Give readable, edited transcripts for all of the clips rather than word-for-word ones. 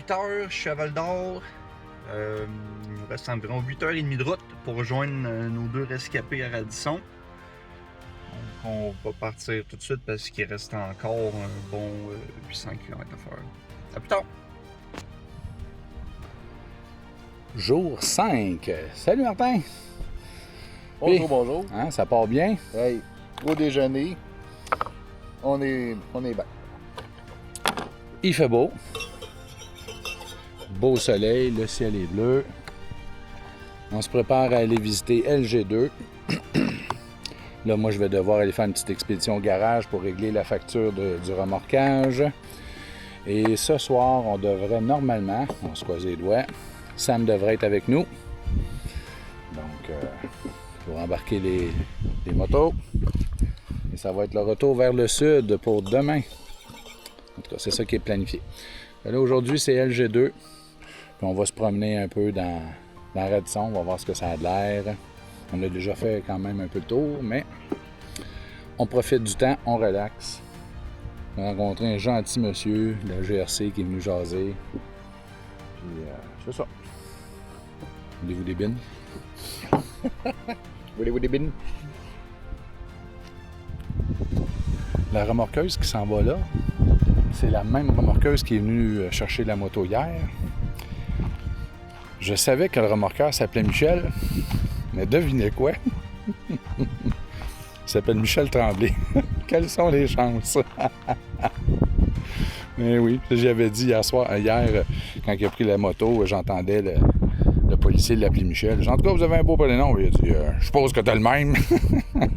8h, je suis à Val-d'Or. Il nous reste environ 8h30 de route pour rejoindre nos deux rescapés à Radisson. Donc on va partir tout de suite parce qu'il reste encore un bon 800 km à faire. À plus tard! Jour 5. Salut Martin! Bonjour, Puis, bonjour. Hein, ça part bien? Hey, au déjeuner, on est bien. Il fait beau. Beau soleil, le ciel est bleu. On se prépare à aller visiter LG2. Là, moi, je vais devoir aller faire une petite expédition au garage pour régler la facture du remorquage. Et ce soir, on devrait normalement, on se croise les doigts, Sam devrait être avec nous. Donc, pour embarquer les motos. Et ça va être le retour vers le sud pour demain. En tout cas, c'est ça qui est planifié. Là, aujourd'hui, c'est LG2. Puis on va se promener un peu dans Radisson. On va voir ce que ça a de l'air. On a déjà fait quand même un peu le tour, mais on profite du temps, on relaxe. On a rencontré un gentil monsieur de la GRC qui est venu jaser. Puis, c'est ça. Voulez-vous des bines? Voulez-vous des bines? La remorqueuse qui s'en va là, c'est la même remorqueuse qui est venue chercher la moto hier. Je savais que le remorqueur s'appelait Michel, mais devinez quoi? Il s'appelle Michel Tremblay. Quelles sont les chances? Mais oui, j'avais dit hier, quand il a pris la moto, j'entendais le policier l'appeler Michel. En tout cas, vous avez un beau prénom. Il a dit, je suppose que t'as le même. Mais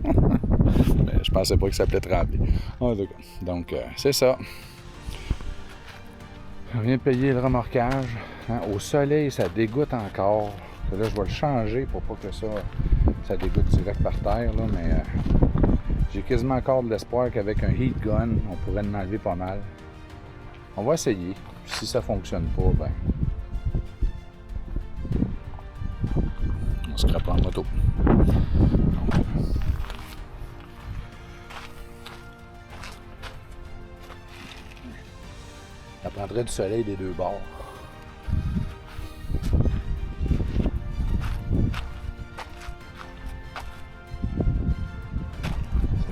je pensais pas qu'il s'appelait Tremblay. En tout cas, donc, c'est ça. Je viens de payer le remorquage. Hein, au soleil, ça dégoûte encore. Là, je vais le changer pour pas que ça dégoûte direct par terre. Là, mais j'ai quasiment encore de l'espoir qu'avec un heat gun, on pourrait en enlever pas mal. On va essayer. Si ça fonctionne pas, ben on se scrape en moto. Ça prendrait du soleil des deux bords.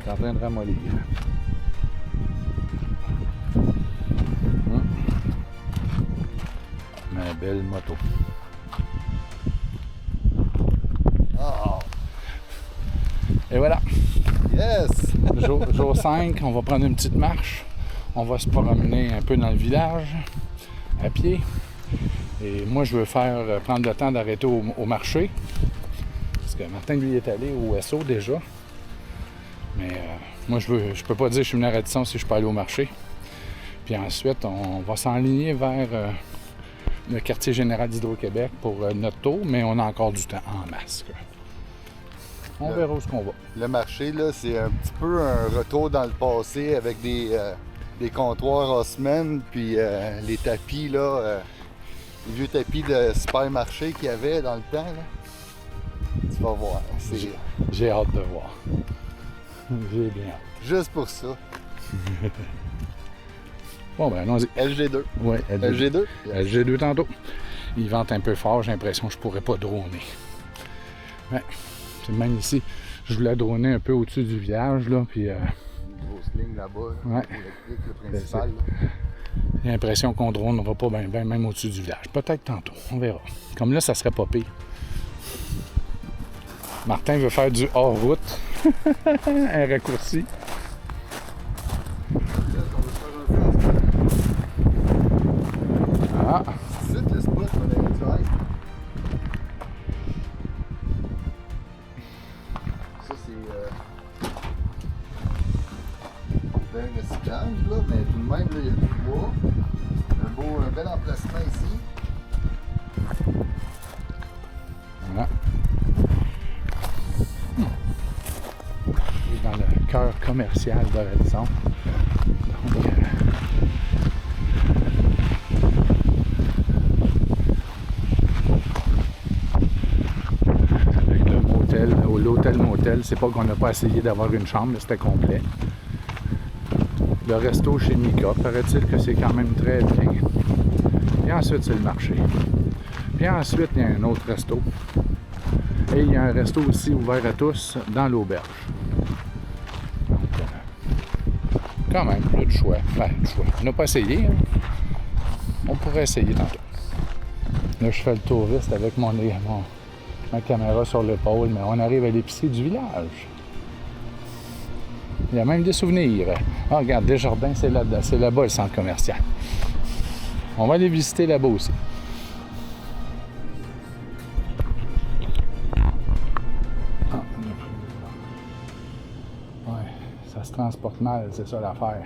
C'est en train de ramollir. Mais belle moto. Oh, Et voilà. yes! Jour 5, on va prendre une petite marche. On va se promener un peu dans le village, à pied. Et moi, je veux prendre le temps d'arrêter au marché. Parce que Martin, lui, est allé au SO déjà. Mais moi, je peux pas dire que je suis venu à Radisson si je suis pas allé au marché. Puis ensuite, on va s'enligner vers le quartier général d'Hydro-Québec pour notre tour, mais on a encore du temps en masse. On verra où est-ce qu'on va. Le marché, là, c'est un petit peu un retour dans le passé avec des comptoirs Haussmann, puis les tapis, là, les vieux tapis de supermarché qu'il y avait dans le temps, là. Tu vas voir. J'ai hâte de voir. J'ai bien hâte. Juste pour ça. Bon, ben allons-y. LG2. Ouais, LG2? Yes. LG2 tantôt. Il vente un peu fort, j'ai l'impression que je pourrais pas droner. Ouais, c'est même ici. Je voulais droner un peu au-dessus du village, là, puis... Une grosse ligne là-bas, là, Ouais. électrique, le principal. Là. J'ai l'impression qu'on dronera pas bien, même au-dessus du village. Peut-être tantôt, on verra. Comme là, ça serait pas pire. Martin veut faire du hors-route. Un raccourci. Ah, C'est le spot qu'on a dû être. Ça, c'est ben recyclage, là, mais tout de même, là, il y a du bois. Un bel emplacement ici. voilà. Et dans le cœur commercial de Radisson. Donc, avec le motel, ou l'hôtel-motel, c'est pas qu'on n'a pas essayé d'avoir une chambre, mais c'était complet. Le resto chez Mika, paraît-il que c'est quand même très bien. Puis ensuite, c'est le marché. Puis ensuite, il y a un autre resto. Et il y a un resto aussi ouvert à tous dans l'auberge. Donc, quand même, il y a du choix. Ben, du choix. On n'a pas essayé. Hein? On pourrait essayer tantôt. Là, je fais le touriste avec ma caméra sur l'épaule, mais on arrive à l'épicerie du village. Il y a même des souvenirs. Ah, regarde, Desjardins, c'est là-bas le centre commercial. On va aller visiter là-bas aussi. Ah, ouais, ça se transporte mal, c'est ça l'affaire.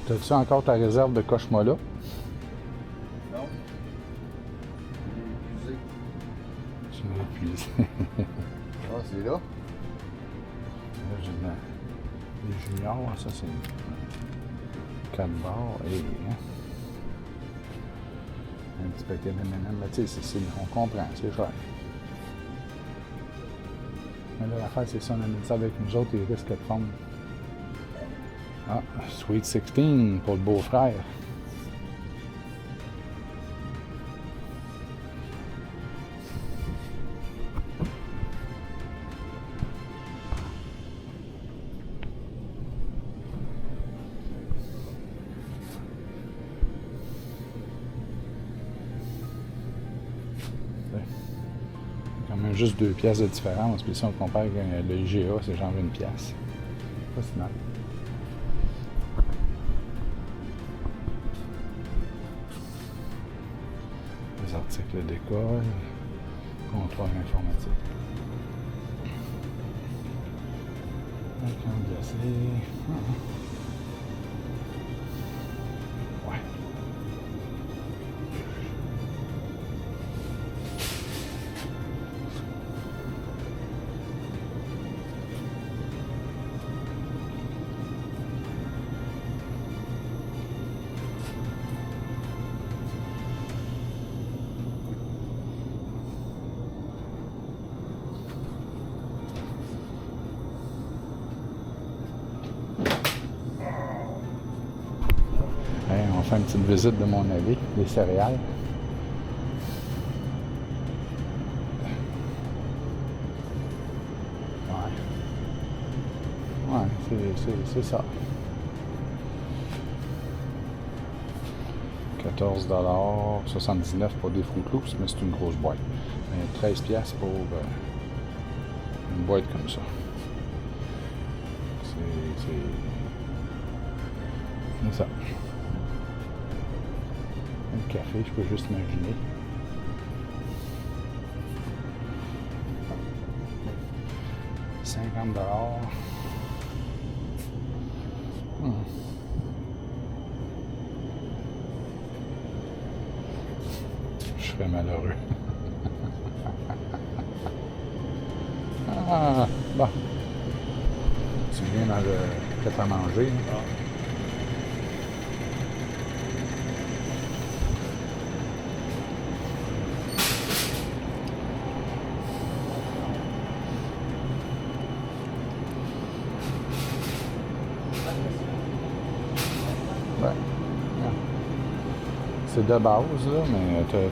T'as-tu encore ta réserve de Coche-moi-là? Non. Tu l'as épuisé. Ah, c'est là. Là, j'ai les juniors, ça c'est 4 barres et un petit paquet d'M&M. Mais tu sais, on comprend, c'est cher. Mais là, l'affaire, c'est ça, on amène ça avec nous autres, ils risquent de prendre. Ah, Sweet 16 pour le beau-frère. Quand même juste 2 piastres de différence, puis si on compare avec le IGA, c'est genre 1 piastre. Pas si mal. Les articles d'école, comptoir informatique. Un camp glacé. Ouais. On fait une petite visite de mon avis, des céréales. Ouais, c'est ça. 14,79$ pour des Fruit Loops, mais c'est une grosse boîte. Mais 13$ pour une boîte comme ça. C'est ça. Un café, je peux juste imaginer. $50. Je serais malheureux. Ah, bon. Tu viens dans le prêt à manger. Hein? C'est de base, là, mais t'as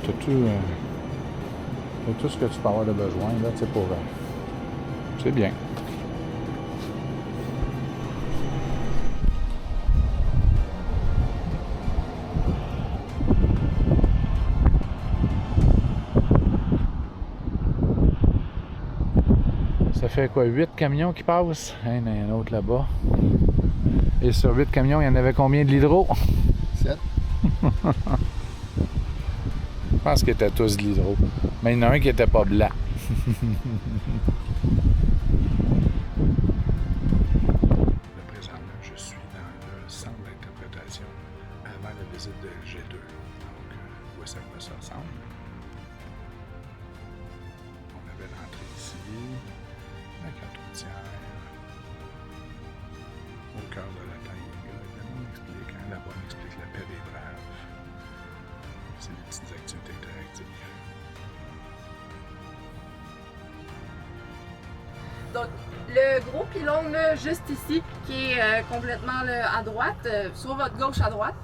tout ce que tu peux avoir de besoin, là, tu sais, pour... c'est bien. Ça fait quoi, 8 camions qui passent? Il y en a un autre là-bas. Et sur 8 camions, il y en avait combien de l'hydro? 7. Je pense qu'ils étaient tous de l'hydro. Mais il y en a un qui était pas blanc. Là, présentement, je suis dans le centre d'interprétation avant la visite de LG2. Donc, voici à quoi ça ressemble. On avait l'entrée ici, la carte routière, au cœur de la taille. On explique, hein, là-bas, on explique la paix des braves. C'est des petites activités interactives. Donc, le gros pylône là, juste ici, qui est complètement là, à droite, sur votre gauche à droite,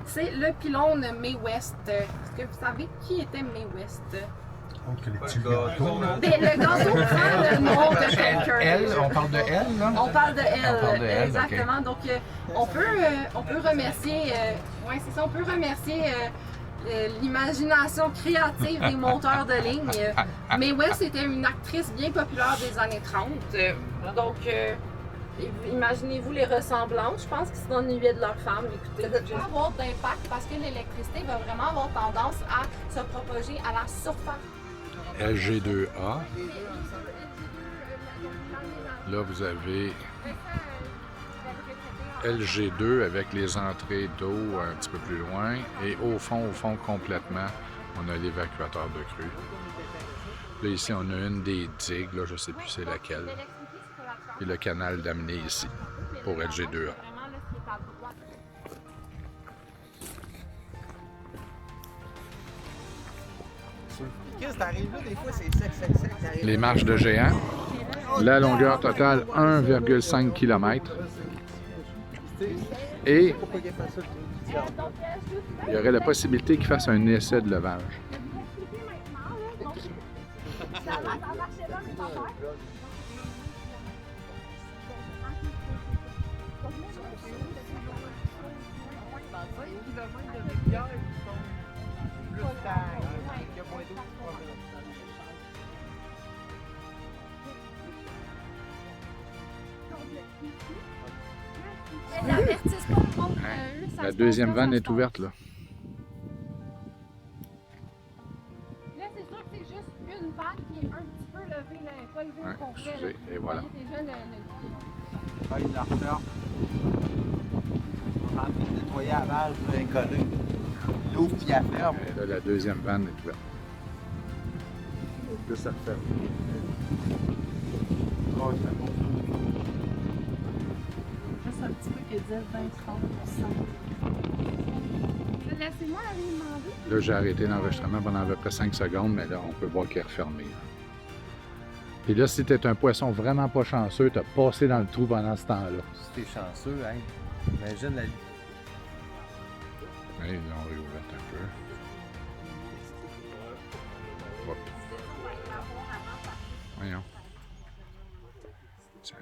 c'est le pylône Mae West. Est-ce que vous savez qui était Mae West? Donc, les petits gâteaux, là. Ben, le gâteau prend le nom de quelqu'un. Elle, on parle de elle, là? On parle de elle, On parle de elle, exactement. Donc, on peut remercier, ouais, c'est ça, on peut remercier l'imagination créative des monteurs de ligne. Mae West était une actrice bien populaire des années 30. Donc, imaginez-vous les ressemblances. Je pense qu'ils s'ennuyaient de leur femme. Écoutez, ça va avoir d'impact parce que l'électricité va vraiment avoir tendance à se propager à la surface. LG2A. Là, vous avez LG2 avec les entrées d'eau un petit peu plus loin. Et au fond complètement, on a l'évacuateur de crue. Là, ici, on a une des digues. Là, je ne sais plus c'est laquelle. Et le canal d'amener ici pour LG2A. Les marches de géant. La longueur totale, 1,5 km. Et il y aurait la possibilité qu'il fasse un essai de levage. La deuxième vanne est ouverte, là. Là, c'est sûr que c'est juste une vanne qui est un petit peu levée, là, pas levée au complet. Excusez, et voilà. Déjà, Il la referme. On va nettoyer la valve pour incoller. Il ouvre puis il la ferme. Et là, la deuxième vanne est ouverte. Là, ça referme. Juste un petit peu que dire 20-30%. Laissez-moi aller demander. Là, j'ai arrêté l'enregistrement pendant à peu près 5 secondes, mais là, on peut voir qu'il est refermé. Puis là, si t'es un poisson vraiment pas chanceux, t'as passé dans le trou pendant ce temps-là. Si t'es chanceux, hein, imagine la vie. Oui, là, on réouvre un peu. Hop. Voyons. Tiens.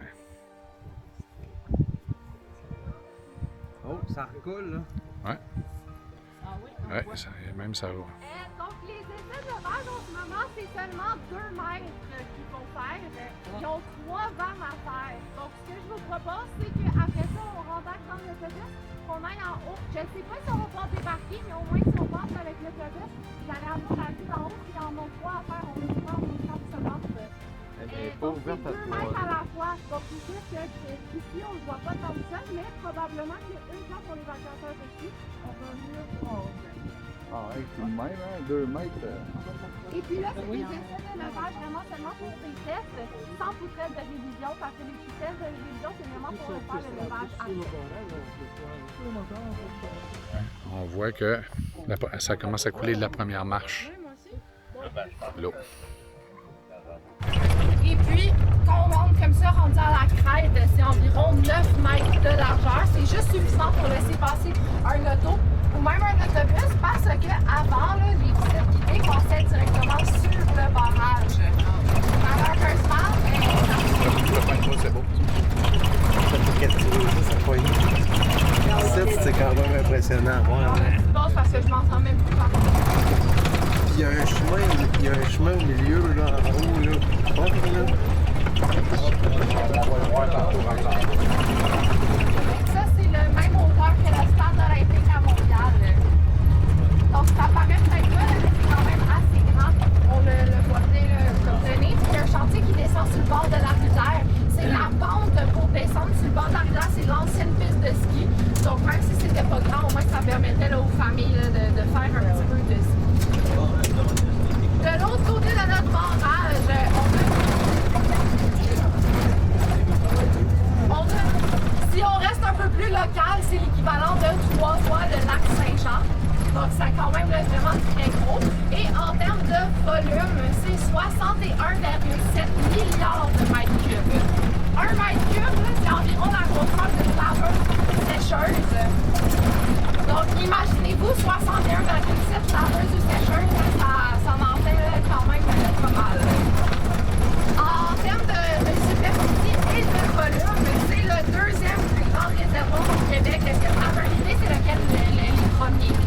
Oh, ça recoule, là. Ouais. Ouais, ça, même ça va. Donc, les essais de levage en ce moment, c'est seulement 2 mètres qu'il faut faire. Ils ont 3 vannes à faire. Donc, ce que je vous propose, c'est qu'après ça, on rembarque dans l'autobus, qu'on aille en haut. Je ne sais pas si on va pouvoir débarquer, mais au moins, si on passe avec l'autobus, vous allez avoir la vue d'en haut, puis il y en a 3 à faire. On va le faire en 30 secondes. Donc, c'est 2 mètres à la fois. Donc, c'est sûr qu'ici, on ne le voit pas tant que ça, mais probablement qu'une fois qu'on l'évacuateur dessus, on va mieux voir. Ah, ouais, tout de même, hein, 2 mètres. Et puis là, c'est des essais de levage vraiment seulement pour des tests, sans poutrelle de révision, parce que les tests de révision, c'est vraiment pour faire le levage après. On voit que ça commence à couler de la première marche. L'eau. Et puis, quand on monte comme ça, rendu à la crête, c'est environ 9 mètres de largeur. C'est juste suffisant pour laisser passer un auto ou même un autobus parce qu'avant, les visites guidées passaient directement sur le barrage. Malheureusement, C'est beau. C'est quand même impressionnant. c'est bon parce que je m'entends même plus par contre. Il y a un chemin au milieu, là, en haut, là. Hop, là. Ça, c'est le même hauteur que le stade olympique à Montréal. Donc, ça paraît peut-être pas, mais c'est quand même assez grand. On le voit bien comme donné. Il y a un chantier qui descend sur le bord de la rivière. C'est la pente pour descendre sur le bord de la rivière. C'est l'ancienne piste de ski. Donc, même si c'était pas grand, au moins, ça permettait là, aux familles là, de faire un petit peu de ski. De l'autre côté de notre barrage, si on reste un peu plus local, c'est l'équivalent de 3 fois le lac Saint-Jean. Donc, c'est quand même là, vraiment très gros. Et en termes de volume, c'est 61,7 milliards de mètres cubes. Un mètre cube, là, c'est environ la grosseur d'une laveuse sécheuse. Donc, imaginez-vous 61,7 laveuses ou sécheuses, ça en fait quand même pas mal. En termes de superficie et de volume, c'est le deuxième plus grand réservoir au Québec. Est-ce que vous avez une idée, c'est lequel les premiers?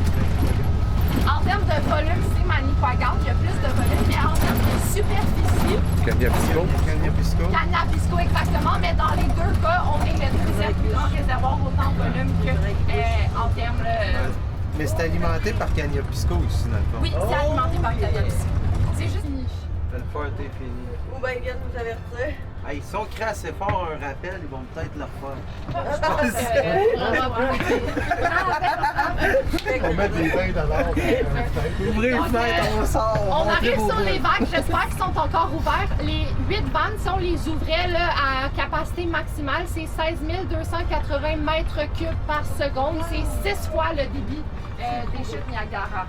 En termes de volume, c'est Manicouagan qui a plus de volume, mais en termes de superficie, Cagnapisco, exactement, mais dans les deux cas, on est le deuxième plus grand réservoir autant de volume que en termes... Mais c'est alimenté par Cagnapisco ici, dans le fond. Oui, c'est alimenté par Cagnapisco. C'est juste une niche. Le fort est fini. Ou bien, viennent nous avertir. Ah, ils sont créés assez fort un rappel, ils vont peut-être le refaire. On met des vins dans l'ordre. Ouvrez une fenêtre, on sort. On arrive sur les vagues, j'espère qu'ils sont encore ouverts. Les 8 vannes, si on les ouvrait là, à capacité maximale, c'est 16 280 mètres cubes par seconde. C'est 6 fois le débit des chutes Niagara.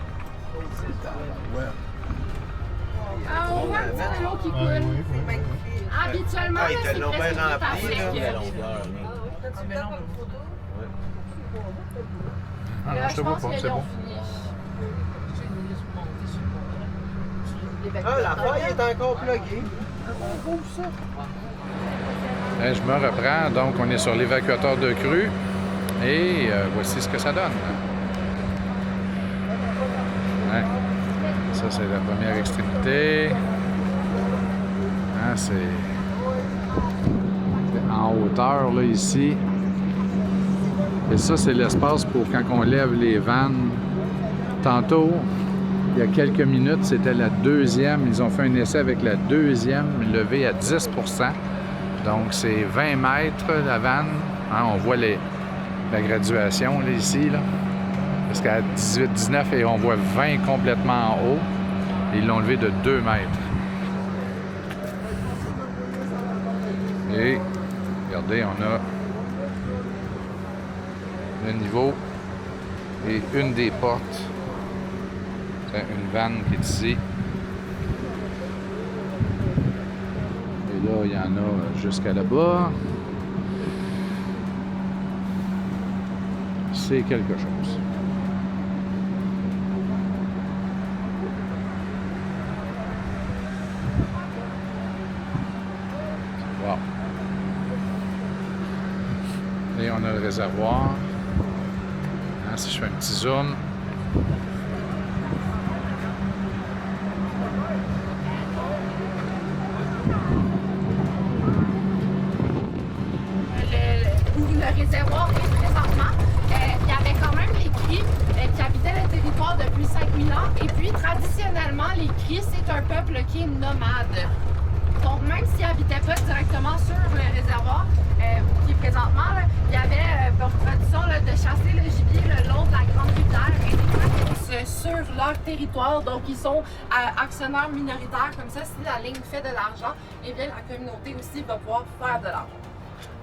Ah, on voit un petit peu l'eau qui coule. Habituellement, Ah, ils là, te l'ont c'est bien presque rempli, tout à là. sec. Tu mélanges une photo? Là, je pense qu'ils ont fini. Ah, la faille est encore pluguée. Je me reprends. Donc, on est sur l'évacuateur de crue. Et voici ce que ça donne. Ouais. Ça, c'est la première extrémité. Hein, c'est en hauteur, là, ici. Et ça, c'est l'espace pour quand on lève les vannes. Tantôt, il y a quelques minutes, c'était la deuxième. Ils ont fait un essai avec la deuxième levée à 10 %. Donc, c'est 20 mètres, la vanne. Hein, on voit la graduation, là, ici, là. Parce qu'à 18, 19, et on voit 20 complètement en haut. Et ils l'ont levé de 2 mètres. Et, regardez, on a le niveau et une des portes. C'est une vanne qui est ici. Et là, il y en a jusqu'à là-bas. C'est quelque chose. Wow. Et on a le réservoir. Hein, si je fais un petit zoom. Le réservoir est présentement. Il y avait quand même les Cris qui habitaient le territoire depuis 5000 ans. Et puis, traditionnellement, les Cris, c'est un peuple qui est nomade. Donc, même s'ils n'habitaient pas directement sur le réservoir, qui est présentement, là, il y avait pour tradition là, de chasser le gibier le long de la grande rivière et sur leur territoire. Donc, ils sont actionnaires minoritaires. Comme ça, si la ligne fait de l'argent, eh bien, la communauté aussi va pouvoir faire de l'argent.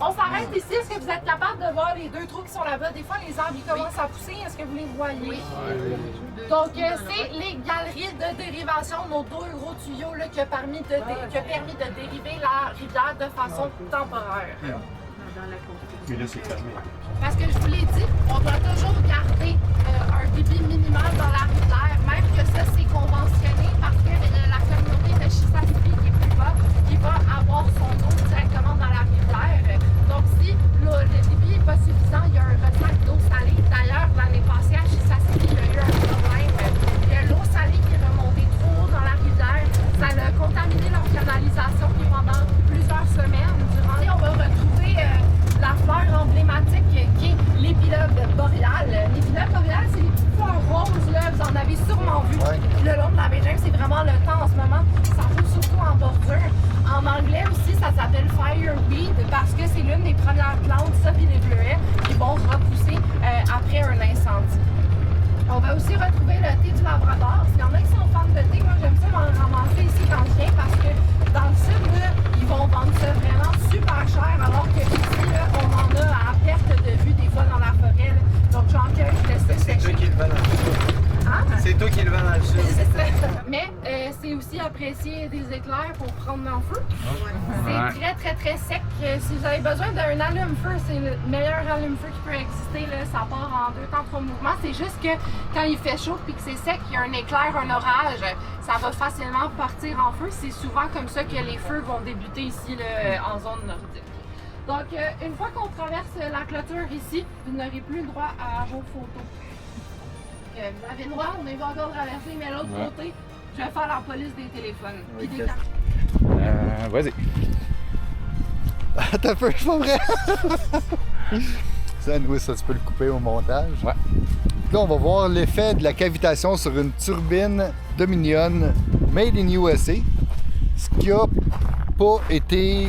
On s'arrête ici. Est-ce que vous êtes capable de voir les deux trous qui sont là-bas? Des fois, les arbres ils commencent à pousser. Est-ce que vous les voyez? Donc, c'est les galeries de dérivation, nos deux gros tuyaux là, qui ont permis de dériver la rivière de façon temporaire. Mais là, c'est fermé. Parce que je vous l'ai dit, on doit toujours garder un débit minimal dans la rivière, même que ça, c'est conventionné parce que la communauté de Chisasibi qui est plus bas, qui va avoir son eau directement dans la rivière. Donc, si le débit n'est pas suffisant, il y a un ressac d'eau salée. D'ailleurs, l'année passée, à Chisasibi, il y a eu un problème. Il y a l'eau salée qui est remontée trop haut dans la rivière. Ça a contaminé leur canalisation qui pendant plusieurs semaines. On va retrouver la fleur emblématique qui est l'épilogue boréal. L'épilogue boréal, c'est les petites fleurs roses, là, vous en avez sûrement vu. Le long de la baie James, c'est vraiment le temps en ce moment. Ça pousse surtout en bordure. En anglais aussi, ça s'appelle fireweed parce que c'est l'une des premières plantes, ça puis les bleuets, qui vont repousser après un incendie. On va aussi retrouver le thé du Labrador. S'il y en a qui sont fans de thé, moi j'aime ça m'en ramasser ici quand je viens parce que dans le sud, là, ils vont vendre ça vraiment super cher alors que ici, là, on en a à perte de vue des fois dans la forêt. Là. Donc j'en cueille, je laisse ça sécher. C'est eux qui le vendent. appréciez des éclairs pour prendre en feu. Ouais. C'est très, très, très sec. Si vous avez besoin d'un allume-feu, c'est le meilleur allume-feu qui peut exister. Là. Ça part en 2 temps, 3 mouvements. C'est juste que quand il fait chaud et que c'est sec, il y a un éclair, un orage, ça va facilement partir en feu. C'est souvent comme ça que les feux vont débuter ici là, en zone nordique. Donc, une fois qu'on traverse la clôture ici, vous n'aurez plus le droit à vos photos. Vous avez le droit, on est pas encore traversé, mais l'autre côté, je vais faire la police des téléphones. Puis des cartes. Vas-y. T'as un peu, c'est pas vrai? Ça, oui, ça, tu peux le couper au montage. Ouais. Là, on va voir l'effet de la cavitation sur une turbine Dominion Made in USA. Ce qui a pas été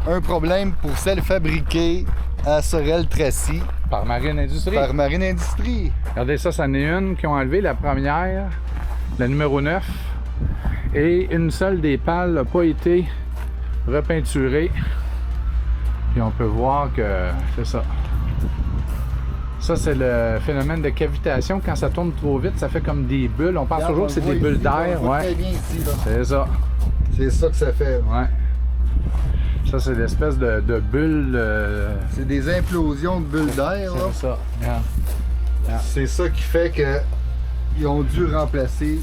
un problème pour celle fabriquée à Sorel-Tracy Par Marine Industrie. par Marine Industrie. Regardez ça, c'en est une qui ont enlevé la première, la numéro 9. Et une seule des pales n'a pas été repeinturée. Puis on peut voir que c'est ça. Ça, c'est le phénomène de cavitation. Quand ça tourne trop vite, ça fait comme des bulles. On pense toujours que c'est des bulles d'air. Ouais. Très bien ici, là. C'est ça. C'est ça que ça fait. Ouais. Ça, c'est l'espèce de bulle. C'est des implosions de bulles d'air. là. C'est ça. Regarde. C'est ça qui fait que ils ont dû remplacer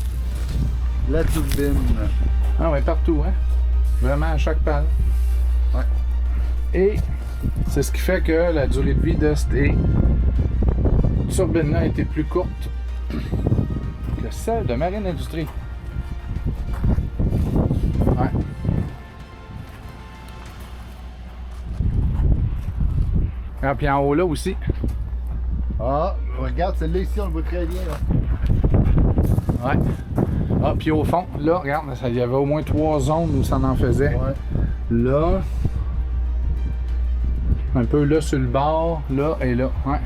la turbine. Ah ouais, partout, hein? Vraiment à chaque pale. Ouais. Et c'est ce qui fait que la durée de vie de ces turbines-là a été plus courte que celle de Marine Industrie. Ouais. Ah, puis en haut là aussi. Ah, regarde celle-là ici, on le voit très bien. Là. Ouais. Ah, puis au fond, là, regarde, il y avait au moins 3 zones où ça en faisait. Ouais. Là. Un peu là sur le bord, là et là. Ouais.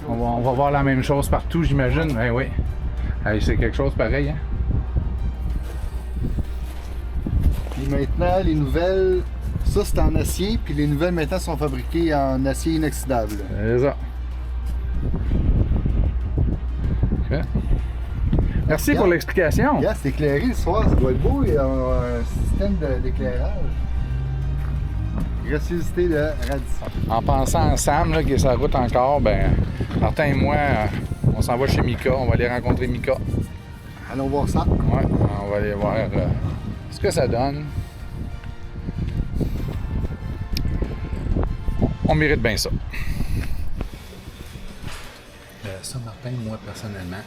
On va voir la même chose partout, j'imagine. Ben oui. Hey, c'est quelque chose pareil, hein? Puis maintenant, les nouvelles, ça c'est en acier, puis les nouvelles maintenant sont fabriquées en acier inoxydable. C'est ça. Ok. Merci pour l'explication. Regarde, c'est éclairé le soir, ça doit être beau, il y a un système d'éclairage. Graciosité de Radisson. En pensant ensemble là, que ça route encore, ben Martin et moi, on s'en va chez Mika, on va aller rencontrer Mika. Allons voir ça. Ouais, on va aller voir ce que ça donne. On mérite bien ça. Ça, Martin, moi, personnellement,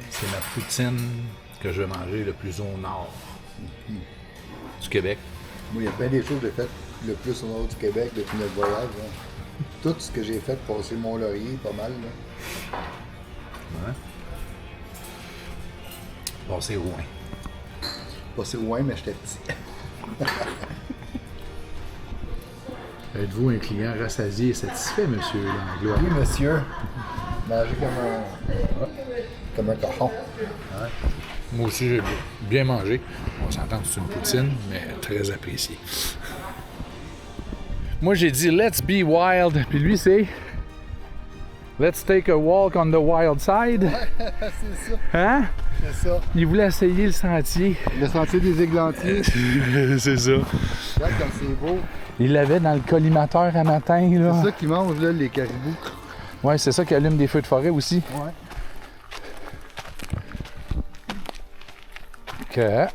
c'est la poutine que je vais manger le plus au nord du Québec. Moi, il y a bien des choses que j'ai faites le plus au nord du Québec depuis notre voyage. Là. Tout ce que j'ai fait, passer Mont-Laurier, pas mal. Là. Ouais. Bon, c'est loin. Passé loin, mais j'étais petit. Êtes-vous un client rassasié et satisfait, monsieur Langlois? Oui, monsieur. Manger comme un cochon. Ouais. Moi aussi, j'ai bien mangé. On s'entend que c'est une poutine, mais très appréciée. Moi, j'ai dit « Let's be wild », puis lui, c'est « Let's take a walk on the wild side ». C'est ça. Hein? C'est ça. Il voulait essayer le sentier. Le sentier des Églantiers. C'est ça. Regarde comme c'est beau. Il l'avait dans le collimateur à matin, là. C'est ça qu'ils mangent, là, les caribous. Ouais, c'est ça qui allume des feux de forêt aussi. Ouais. Que,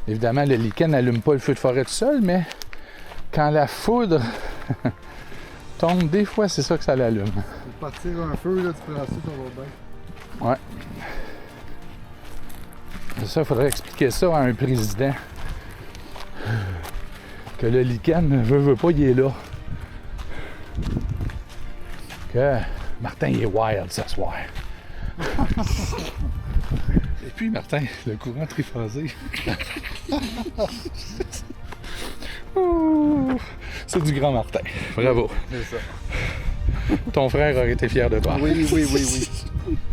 évidemment, le lichen n'allume pas le feu de forêt tout seul, mais quand la foudre tombe, des fois, c'est ça que ça l'allume. Pour partir un feu, là, tu prends ça, ça va bien. Ouais. Ça, il faudrait expliquer ça à un président. Que le lichen veut pas, il est là. Que Martin, il est wild ce soir. Et puis, Martin, le courant triphasé. C'est du grand Martin. Bravo. C'est ça. Ton frère aurait été fier de toi. Oui.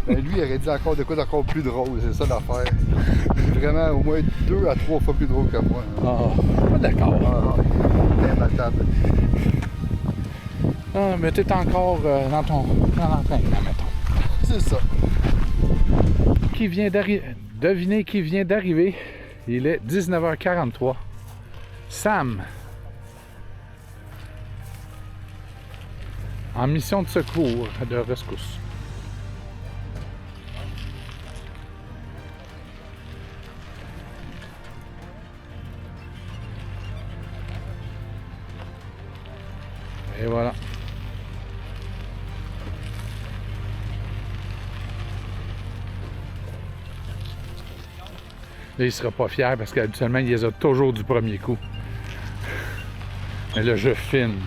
Ben, lui, il aurait dit encore de quoi d'encore plus drôle, c'est ça l'affaire. Il est vraiment au moins 2 à 3 fois plus drôle que moi. Ah, d'accord. Imbattable. Ah, mais t'es encore dans l'entraînement, mettons. C'est ça. Qui vient Devinez qui vient d'arriver. Il est 19h43. Sam. En mission de secours, de rescousse. Et voilà. Là, il sera pas fier parce qu'habituellement, il les a toujours du premier coup. Mais là, je filme.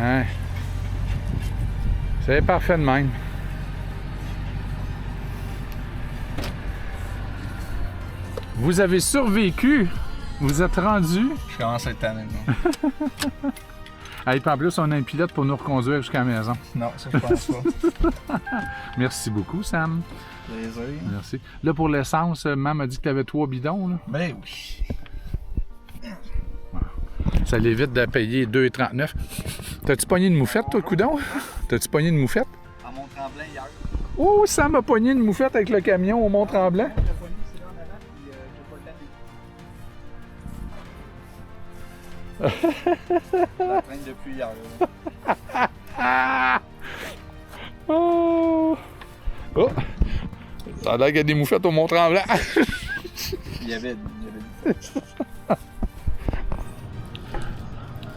Hein? C'est parfait de même. Vous avez survécu. Vous êtes rendu. Je commence à être tanné, non? Ah, et puis en plus, on a un pilote pour nous reconduire jusqu'à la maison. Non, ça je pense pas. Merci beaucoup, Sam. Désolé. Merci. Là, pour l'essence, maman m'a dit que tu avais 3 bidons. Là. Ben oui. Ça l'évite de payer 2,39. T'as-tu pogné une moufette, toi, coudon? T'as-tu pogné une moufette? À Mont-Tremblant hier. Oh, Sam a pogné une moufette avec le camion au Mont-Tremblant. Je la traîne depuis hier. Oh! Oh! Ça a l'air qu'il y a des moufettes au Mont-Tremblant. Il y avait.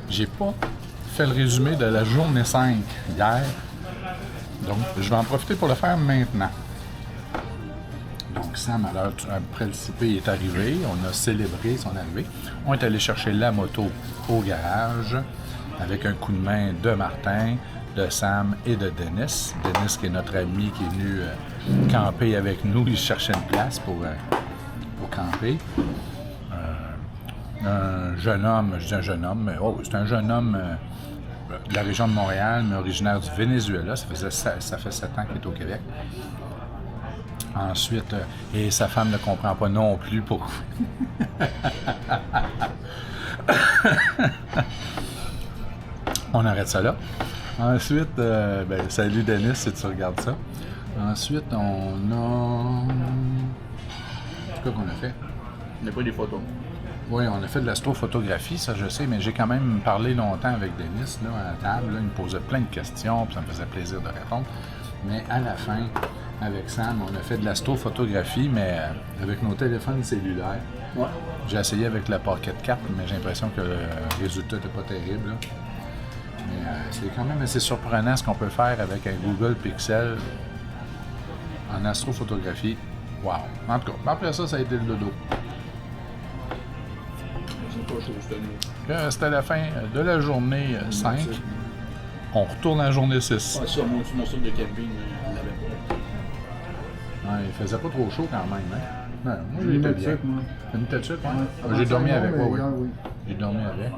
J'ai pas fait le résumé de la journée 5 hier. Donc, je vais en profiter pour le faire maintenant. Donc, Sam, à l'heure après le souper, est arrivé. On a célébré son arrivée. On est allé chercher la moto au garage avec un coup de main de Martin, de Sam et de Dennis. Dennis, qui est notre ami, qui est venu camper avec nous. Il cherchait une place pour camper. Un jeune homme, je dis un jeune homme, mais c'est un jeune homme de la région de Montréal, mais originaire du Venezuela. Ça fait 7 ans qu'il est au Québec. Ensuite, et sa femme ne comprend pas non plus pourquoi. On arrête ça là. Ensuite, salut Denis si tu regardes ça. Ensuite, on a... Qu'est-ce qu'on a fait? On n'a pas des photos. Oui, on a fait de l'astrophotographie, ça je sais, mais j'ai quand même parlé longtemps avec Denis là, à la table. Là, il me posait plein de questions, puis ça me faisait plaisir de répondre. Mais à la fin, avec Sam, on a fait de l'astrophotographie, mais avec nos téléphones cellulaires. Ouais. J'ai essayé avec la Pocket 4, mais j'ai l'impression que le résultat n'était pas terrible. Là. Mais c'est quand même assez surprenant ce qu'on peut faire avec un Google Pixel en astrophotographie. Wow! En tout cas, après ça, ça a été le dodo. C'était la fin de la journée 5. On retourne à la journée 6. Ouais, ça, mon saut de camping, on l'avait pas. Ouais, il faisait pas trop chaud quand même, hein? Ouais, moi, j'étais bien. Une tête de sucre, ouais. J'ai dormi avec, oui. J'ai dormi avec.